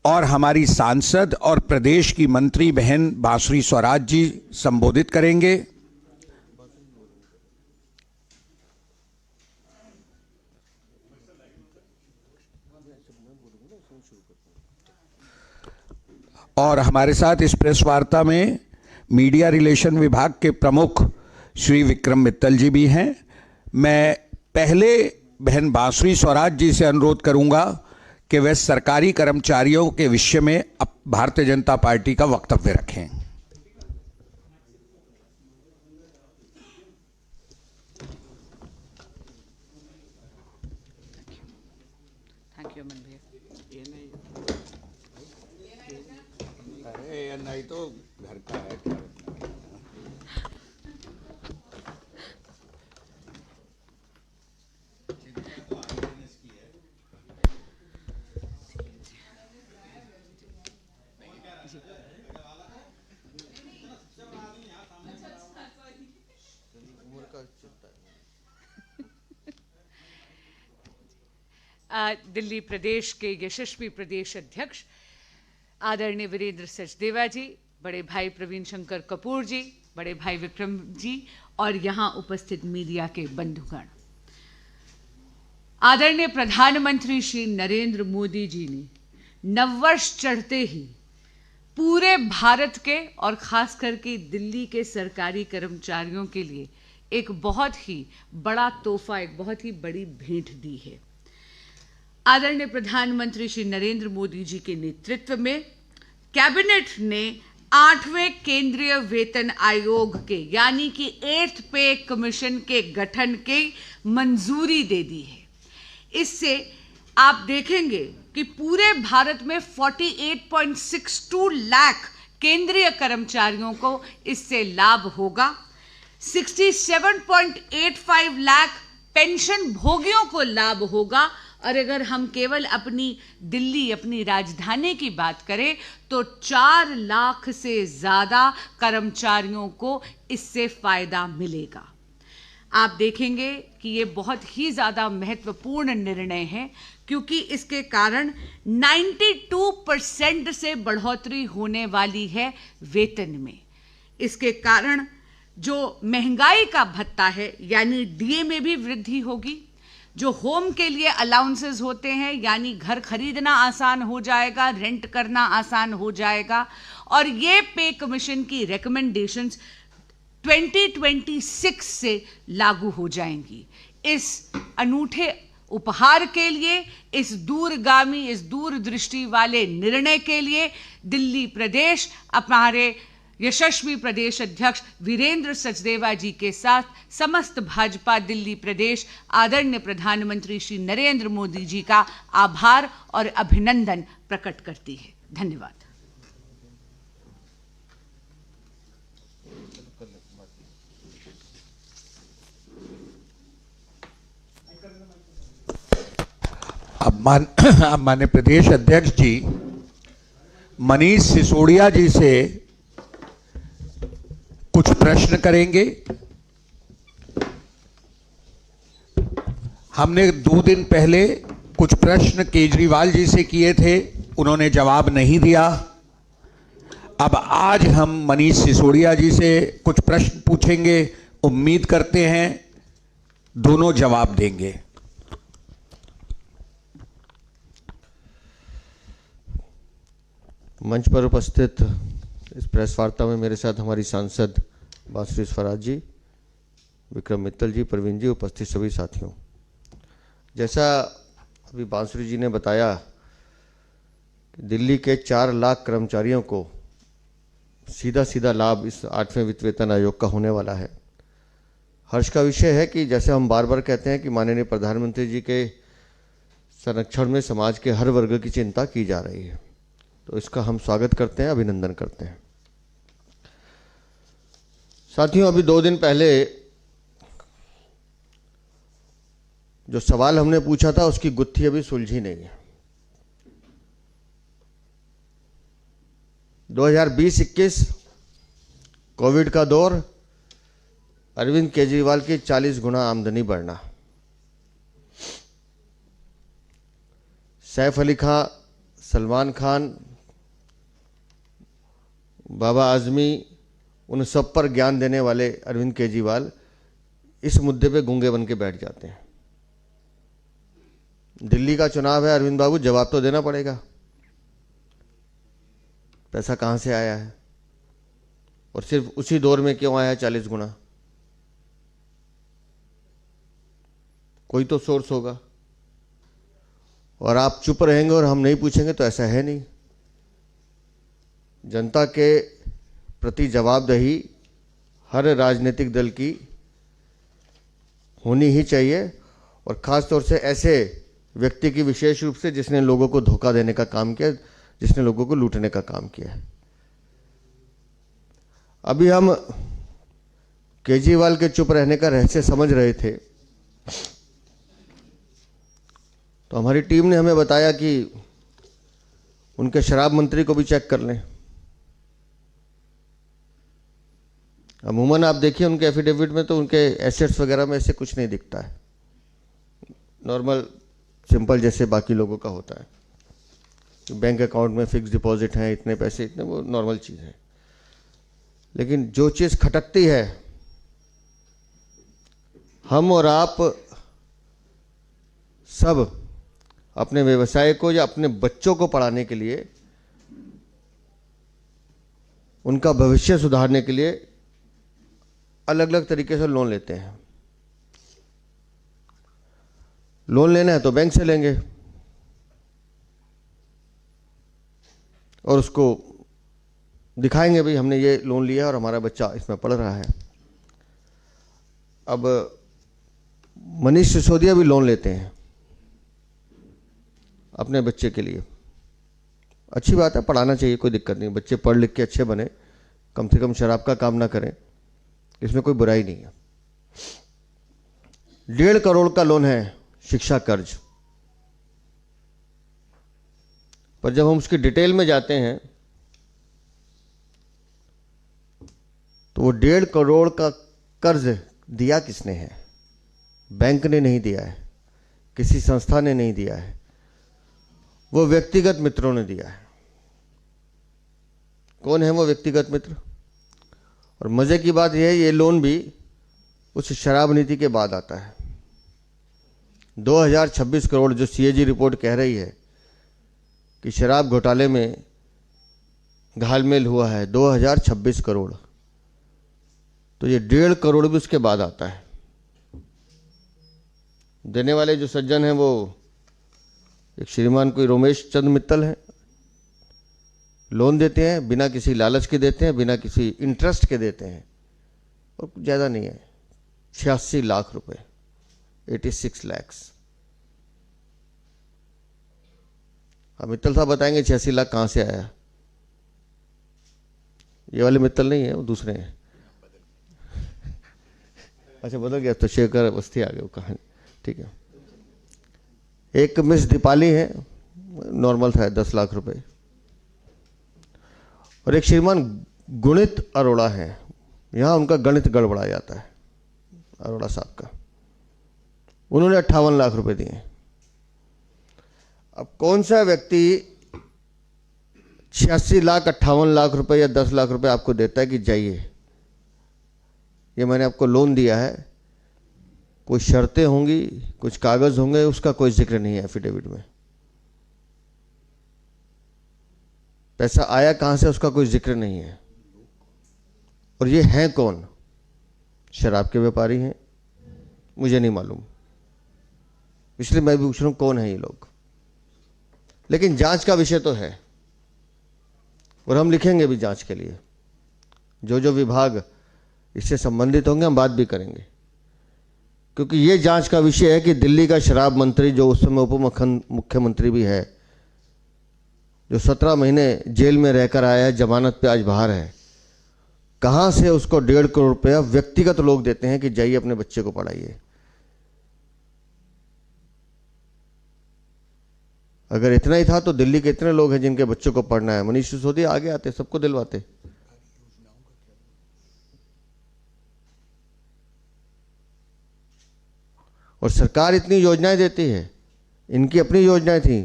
और हमारी सांसद और प्रदेश की मंत्री बहन बांसुरी स्वराज जी संबोधित करेंगे। और हमारे साथ इस प्रेस वार्ता में मीडिया रिलेशन विभाग के प्रमुख श्री विक्रम मित्तल जी भी हैं। मैं पहले बहन बांसुरी स्वराज जी से अनुरोध करूंगा कि वे सरकारी कर्मचारियों के विषय में भारतीय जनता पार्टी का वक्तव्य रखें। थैंक यू अमन भैया। अरे नहीं तो घर का है क्या? दिल्ली प्रदेश के यशस्वी प्रदेश अध्यक्ष आदरणीय वीरेंद्र सचदेवा जी, बड़े भाई प्रवीण शंकर कपूर जी, बड़े भाई विक्रम जी और यहाँ उपस्थित मीडिया के बंधुगण, आदरणीय प्रधानमंत्री श्री नरेंद्र मोदी जी ने नववर्ष चढ़ते ही पूरे भारत के और खास करके दिल्ली के सरकारी कर्मचारियों के लिए एक बहुत ही बड़ा तोहफा, एक बहुत ही बड़ी भेंट दी है। आदरणीय प्रधानमंत्री श्री नरेंद्र मोदी जी के नेतृत्व में कैबिनेट ने 8वें केंद्रीय वेतन आयोग के यानी कि 8th पे कमीशन के गठन की मंजूरी दे दी है। इससे आप देखेंगे कि पूरे भारत में 48.62 लाख केंद्रीय कर्मचारियों को इससे लाभ होगा। 67.85 लाख पेंशन भोगियों को लाभ होगा। और अगर हम केवल अपनी दिल्ली, अपनी राजधानी की बात करें तो 4 लाख से ज़्यादा कर्मचारियों को इससे फायदा मिलेगा। आप देखेंगे कि ये बहुत ही ज़्यादा महत्वपूर्ण निर्णय है क्योंकि इसके कारण 92% से बढ़ोतरी होने वाली है वेतन में। इसके कारण जो महंगाई का भत्ता है यानी डीए में भी वृद्धि होगी। जो होम के लिए अलाउंसेस होते हैं यानी घर खरीदना आसान हो जाएगा, रेंट करना आसान हो जाएगा। और ये पे कमीशन की रिकमेंडेशंस 2026 से लागू हो जाएंगी। इस अनूठे उपहार के लिए, इस दूरगामी, इस दूरदृष्टि वाले निर्णय के लिए दिल्ली प्रदेश हमारे यशस्वी प्रदेश अध्यक्ष वीरेंद्र सचदेवा जी के साथ समस्त भाजपा दिल्ली प्रदेश आदरणीय प्रधानमंत्री श्री नरेंद्र मोदी जी का आभार और अभिनंदन प्रकट करती है। धन्यवाद। अब माननीय प्रदेश अध्यक्ष जी मनीष सिसोदिया जी से कुछ प्रश्न करेंगे। हमने 2 दिन पहले कुछ प्रश्न केजरीवाल जी से किए थे, उन्होंने जवाब नहीं दिया। अब आज हम मनीष सिसोदिया जी से कुछ प्रश्न पूछेंगे। उम्मीद करते हैं दोनों जवाब देंगे। मंच पर उपस्थित इस प्रेस वार्ता में मेरे साथ हमारी सांसद बांसुरी स्वराज जी, विक्रम मित्तल जी, प्रवीण जी, उपस्थित सभी साथियों, जैसा अभी बांसुरी जी ने बताया कि दिल्ली के 4 लाख कर्मचारियों को सीधा सीधा लाभ इस 8वें वित्त वेतन आयोग का होने वाला है। हर्ष का विषय है कि जैसे हम बार बार कहते हैं कि माननीय प्रधानमंत्री जी के संरक्षण में समाज के हर वर्ग की चिंता की जा रही है, तो इसका हम स्वागत करते हैं, अभिनंदन करते हैं। साथियों, अभी 2 दिन पहले जो सवाल हमने पूछा था उसकी गुत्थी अभी सुलझी नहीं है। 2020-21 कोविड का दौर, अरविंद केजरीवाल की 40 गुना आमदनी बढ़ना, सैफ अली खां सलमान खान, बाबा आजमी, उन सब पर ज्ञान देने वाले अरविंद केजरीवाल इस मुद्दे पे गूंगे बन के बैठ जाते हैं। दिल्ली का चुनाव है अरविंद बाबू, जवाब तो देना पड़ेगा। पैसा कहां से आया है और सिर्फ उसी दौर में क्यों आया है 40 गुना? कोई तो सोर्स होगा। और आप चुप रहेंगे और हम नहीं पूछेंगे तो ऐसा है नहीं। जनता के प्रति जवाबदेही हर राजनीतिक दल की होनी ही चाहिए, और खास तौर से ऐसे व्यक्ति की विशेष रूप से जिसने लोगों को धोखा देने का काम किया, जिसने लोगों को लूटने का काम किया है। अभी हम केजरीवाल के चुप रहने का रहस्य समझ रहे थे तो हमारी टीम ने हमें बताया कि उनके शराब मंत्री को भी चेक कर लें। अमूमन आप देखिए उनके एफिडेविट में तो उनके एसेट्स वगैरह में ऐसे कुछ नहीं दिखता है, नॉर्मल सिंपल जैसे बाकी लोगों का होता है। बैंक अकाउंट में फिक्स डिपॉजिट है, इतने पैसे, इतने, वो नॉर्मल चीज़ है। लेकिन जो चीज़ खटकती है, हम और आप सब अपने व्यवसाय को या अपने बच्चों को पढ़ाने के लिए, उनका भविष्य सुधारने के लिए अलग अलग तरीके से लोन लेते हैं। लोन लेना है तो बैंक से लेंगे और उसको दिखाएंगे भाई हमने ये लोन लिया और हमारा बच्चा इसमें पढ़ रहा है। अब मनीष सिसोदिया भी लोन लेते हैं अपने बच्चे के लिए। अच्छी बात है, पढ़ाना चाहिए, कोई दिक्कत नहीं, बच्चे पढ़ लिख के अच्छे बने, कम से कम शराब का काम ना करें, इसमें कोई बुराई नहीं है। 1.5 करोड़ का लोन है शिक्षा कर्ज, पर जब हम उसकी डिटेल में जाते हैं तो वो 1.5 करोड़ का कर्ज दिया किसने है? बैंक ने नहीं दिया है, किसी संस्था ने नहीं दिया है, वो व्यक्तिगत मित्रों ने दिया है। कौन है वो व्यक्तिगत मित्र? और मजे की बात यह है, ये लोन भी उस शराब नीति के बाद आता है। 2026 करोड़ जो सीएजी रिपोर्ट कह रही है कि शराब घोटाले में घालमेल हुआ है, 2026 करोड़, तो ये 1.5 करोड़ भी उसके बाद आता है। देने वाले जो सज्जन हैं वो एक श्रीमान कोई रोमेश चंद मित्तल है, लोन देते हैं, बिना किसी लालच के देते हैं, बिना किसी इंटरेस्ट के देते हैं, और कुछ ज़्यादा नहीं है, 86 लाख रुपए, 86 lakhs। अब मित्तल साहब बताएंगे 86 लाख कहाँ से आया। ये वाले मित्तल नहीं है, वो दूसरे हैं। अच्छा बदल गया तो शेखर अवस्थी आ गए वो कहानी, ठीक है। एक मिस दीपाली है, नॉर्मल था 10 लाख रुपए। और एक श्रीमान गुणित अरोड़ा है, यहाँ उनका गणित गड़बड़ा जाता है, अरोड़ा साहब का, उन्होंने 58 लाख रुपए दिए। अब कौन सा व्यक्ति 86 लाख 58 लाख रुपए या 10 लाख रुपए आपको देता है कि जाइए, ये मैंने आपको लोन दिया है, कोई शर्तें होंगी, कुछ कागज होंगे, उसका कोई जिक्र नहीं है एफिडेविट में। पैसा आया कहां से उसका कोई जिक्र नहीं है। और ये हैं कौन? शराब के व्यापारी हैं, मुझे नहीं मालूम, इसलिए मैं भी पूछ रहा हूं कौन है ये लोग। लेकिन जांच का विषय तो है और हम लिखेंगे भी जांच के लिए, जो जो विभाग इससे संबंधित होंगे हम बात भी करेंगे, क्योंकि ये जांच का विषय है कि दिल्ली का शराब मंत्री जो उस समय उप मुख्यमंत्री भी है, जो 17 महीने जेल में रहकर आया है, जमानत पे आज बाहर है, कहां से उसको 1.5 करोड़ रुपया व्यक्तिगत लोग देते हैं कि जाइए अपने बच्चे को पढ़ाइए। अगर इतना ही था तो दिल्ली के इतने लोग हैं जिनके बच्चों को पढ़ना है, मनीष सिसोदिया आगे आते, सबको दिलवाते। और सरकार इतनी योजनाएं देती है, इनकी अपनी योजनाएं थी,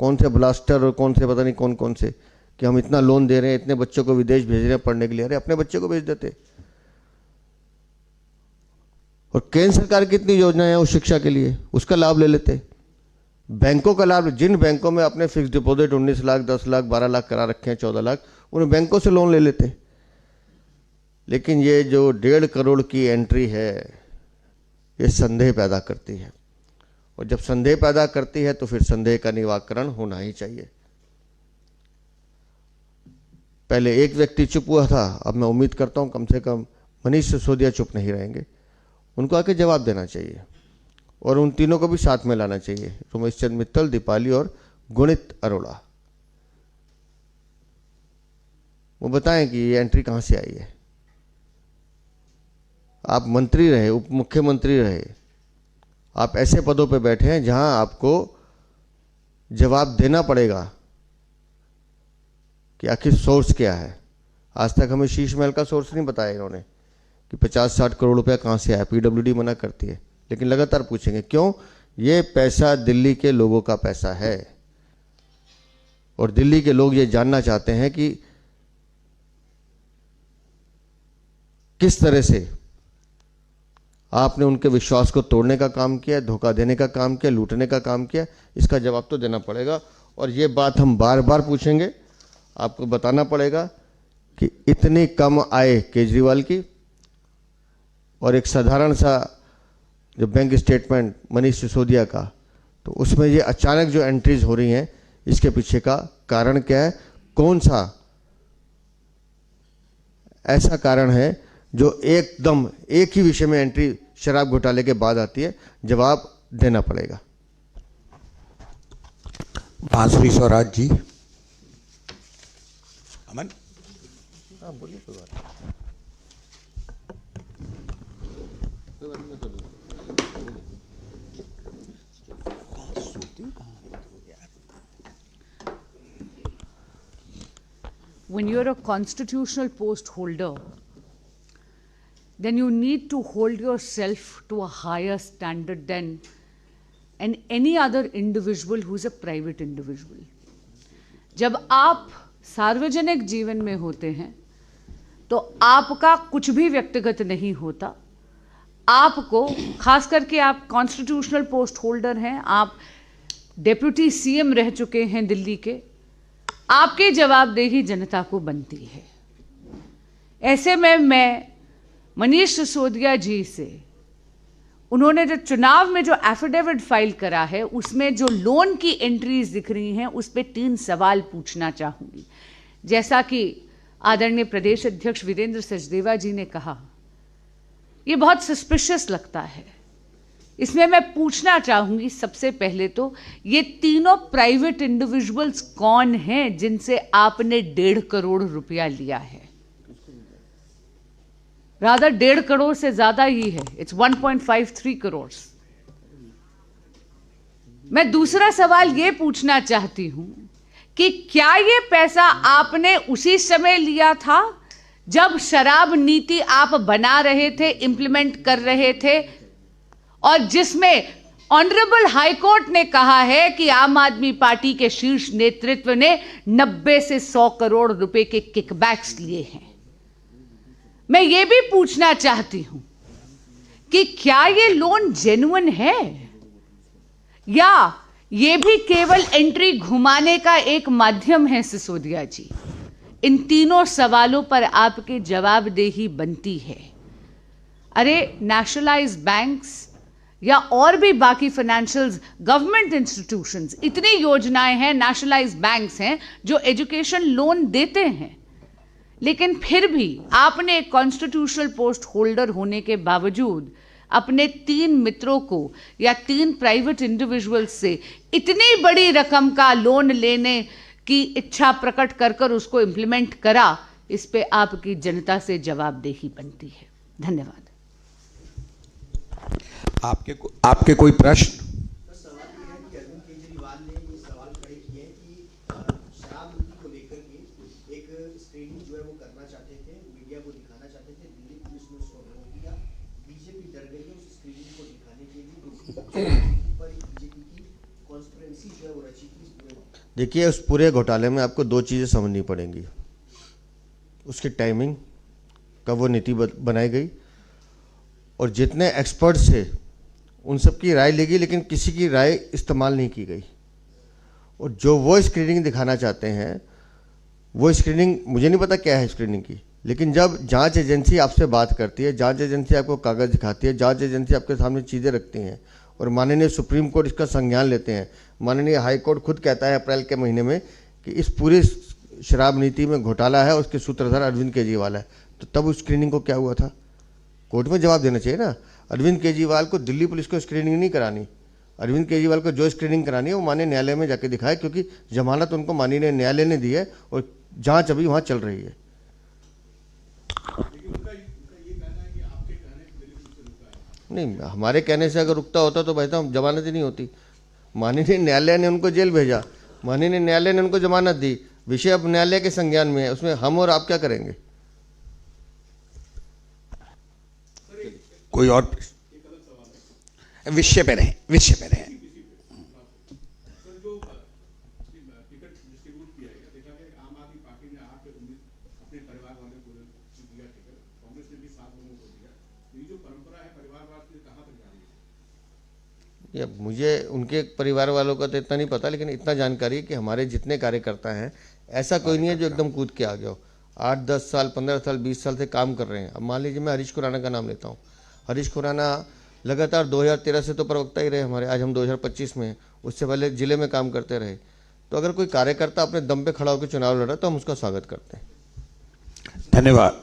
कौन से ब्लास्टर और कौन से पता नहीं कौन कौन से, कि हम इतना लोन दे रहे हैं, इतने बच्चों को विदेश भेज रहे हैं पढ़ने के लिए। अरे अपने बच्चे को भेज देते। और केंद्र सरकार की इतनी योजनाएं हैं उस शिक्षा के लिए, उसका लाभ ले लेते। बैंकों का लाभ, जिन बैंकों में अपने फिक्स डिपॉजिट 19 लाख 10 लाख 12 लाख करा रखे हैं, 14 लाख, उन बैंकों से लोन ले लेते। लेकिन ये जो 1.5 करोड़ की एंट्री है, ये संदेह पैदा करती है, और जब संदेह पैदा करती है तो फिर संदेह का निराकरण होना ही चाहिए। पहले एक व्यक्ति चुप हुआ था, अब मैं उम्मीद करता हूं कम से कम मनीष सिसोदिया चुप नहीं रहेंगे। उनको आके जवाब देना चाहिए, और उन तीनों को भी साथ में लाना चाहिए, रमेश चंद्र मित्तल, दीपाली और गुणित अरोड़ा। वो बताएं कि ये एंट्री कहां से आई है। आप मंत्री रहे, उप मुख्यमंत्री रहे, आप ऐसे पदों पे बैठे हैं जहां आपको जवाब देना पड़ेगा कि आखिर सोर्स क्या है। आज तक हमें शीश महल का सोर्स नहीं बताया इन्होंने कि 50-60 करोड़ रुपया कहां से आया। पीडब्ल्यूडी मना करती है, लेकिन लगातार पूछेंगे क्यों। ये पैसा दिल्ली के लोगों का पैसा है, और दिल्ली के लोग ये जानना चाहते हैं कि किस तरह से आपने उनके विश्वास को तोड़ने का काम किया, धोखा देने का काम किया, लूटने का काम किया। इसका जवाब तो देना पड़ेगा, और ये बात हम बार बार पूछेंगे। आपको बताना पड़ेगा कि इतनी कम आय केजरीवाल की, और एक साधारण सा जो बैंक स्टेटमेंट मनीष सिसोदिया का, तो उसमें ये अचानक जो एंट्रीज हो रही हैं, इसके पीछे का कारण क्या है। कौन सा ऐसा कारण है जो एकदम एक ही विषय में एंट्री शराब घोटाले के बाद आती है। जवाब देना पड़ेगा। बांसुरी स्वराज जी। अमन, हाँ बोलिए, कोई बात When you're a constitutional post holder, then you need to hold yourself to a higher standard than any other individual who's a private individual. जब आप सार्वजनिक जीवन में होते हैं तो आपका कुछ भी व्यक्तिगत नहीं होता। आपको, खास करके आप कॉन्स्टिट्यूशनल पोस्ट होल्डर हैं, आप डेप्यूटी सीएम रह चुके हैं दिल्ली के, आपकी जवाबदेही जनता को बनती है। ऐसे में मैं मनीष सिसोदिया जी से, उन्होंने जो चुनाव में जो एफिडेविट फाइल करा है, उसमें जो लोन की एंट्रीज दिख रही हैं, उस पर 3 सवाल पूछना चाहूंगी। जैसा कि आदरणीय प्रदेश अध्यक्ष वीरेंद्र सचदेवा जी ने कहा, ये बहुत सस्पिशियस लगता है। इसमें मैं पूछना चाहूंगी सबसे पहले तो, ये तीनों प्राइवेट इंडिविजुअल्स कौन हैं जिनसे आपने 1.5 करोड़ रुपया लिया है? रादर 1.5 करोड़ से ज्यादा ही है, इट्स 1.53 करोड़। मैं दूसरा सवाल ये पूछना चाहती हूं कि क्या ये पैसा आपने उसी समय लिया था जब शराब नीति आप बना रहे थे, इंप्लीमेंट कर रहे थे, और जिसमें ऑनरेबल हाई कोर्ट ने कहा है कि आम आदमी पार्टी के शीर्ष नेतृत्व ने 90 से 100 करोड़ रुपए के किकबैक्स लिए हैं? मैं ये भी पूछना चाहती हूं कि क्या ये लोन जेन्युइन है, या ये भी केवल एंट्री घुमाने का एक माध्यम है? सिसोदिया जी, इन तीनों सवालों पर आपकी जवाबदेही बनती है। अरे नेशनलाइज बैंक्स या और भी बाकी फाइनेंशियल गवर्नमेंट इंस्टीट्यूशंस, इतनी योजनाएं हैं, नेशनलाइज बैंक्स हैं जो एजुकेशन लोन देते हैं, लेकिन फिर भी आपने एक कॉन्स्टिट्यूशनल पोस्ट होल्डर होने के बावजूद अपने 3 मित्रों को या 3 प्राइवेट इंडिविजुअल्स से इतनी बड़ी रकम का लोन लेने की इच्छा प्रकट कर कर उसको इंप्लीमेंट करा। इस पे आपकी जनता से जवाबदेही बनती है। धन्यवाद। आपके कोई प्रश्न? सवाल ये है कि अरविंद केजरीवाल ने ये सवाल खड़े किए हैं कि शराब नीति को लेकर के एक स्क्रीनिंग जो है वो करना चाहते थे, मीडिया को दिखाना चाहते थे, दिल्ली पुलिस ने उसको रोक दिया। बीजेपी डर गई है उस स्क्रीनिंग को दिखाने के लिए, पर बीजेपी की कॉन्स्पिरेसी जो है वो रची थी इस पूरे देखिए, उस पूरे घोटाले में आपको दो चीज़ें समझनी पड़ेंगी। उसकी टाइमिंग, कब वो नीति बनाई गई, और जितने एक्सपर्ट्स थे उन सब की राय ली गई, लेकिन किसी की राय इस्तेमाल नहीं की गई। और जो वो स्क्रीनिंग दिखाना चाहते हैं, वो स्क्रीनिंग मुझे नहीं पता क्या है स्क्रीनिंग की, लेकिन जब जांच एजेंसी आपसे बात करती है, जांच एजेंसी आपको कागज़ दिखाती है, जांच एजेंसी आपके सामने चीज़ें रखती हैं और माननीय सुप्रीम कोर्ट इसका संज्ञान लेते हैं, माननीय हाई कोर्ट खुद कहता है अप्रैल के महीने में कि इस पूरी शराब नीति में घोटाला है, उसके सूत्रधार अरविंद केजरीवाल है, तो तब उस स्क्रीनिंग को क्या हुआ था? कोर्ट में जवाब देना चाहिए ना। अरविंद केजरीवाल को दिल्ली पुलिस को स्क्रीनिंग नहीं करानी, अरविंद केजरीवाल को जो स्क्रीनिंग करानी है वो माननीय न्यायालय में जाके दिखाए, क्योंकि जमानत उनको माननीय न्यायालय ने दी है और जांच अभी वहाँ चल रही है। नहीं, हमारे कहने से अगर रुकता होता तो भाई साहब जमानत ही नहीं होती। माननीय न्यायालय ने उनको जेल भेजा, माननीय न्यायालय ने उनको जमानत दी, विषय अब न्यायालय के संज्ञान में है, उसमें हम और आप क्या करेंगे? कोई और विषय पे रहें, विषय पे रहें। या मुझे उनके परिवार वालों का तो इतना नहीं पता, लेकिन इतना जानकारी है कि हमारे जितने कार्यकर्ता हैं, ऐसा कोई नहीं है जो एकदम कूद के आ गया हो। 8, 10 साल, 15 साल, 20 साल से काम कर रहे हैं। अब मान लीजिए मैं हरीश खुराना का नाम लेता हूँ। हरीश खुराना लगातार 2013 से तो प्रवक्ता ही रहे हमारे, आज हम 2025 में हैं, उससे पहले जिले में काम करते रहे। तो अगर कोई कार्यकर्ता अपने दम पे खड़ा होकर चुनाव लड़ा तो हम उसका स्वागत करते हैं। धन्यवाद।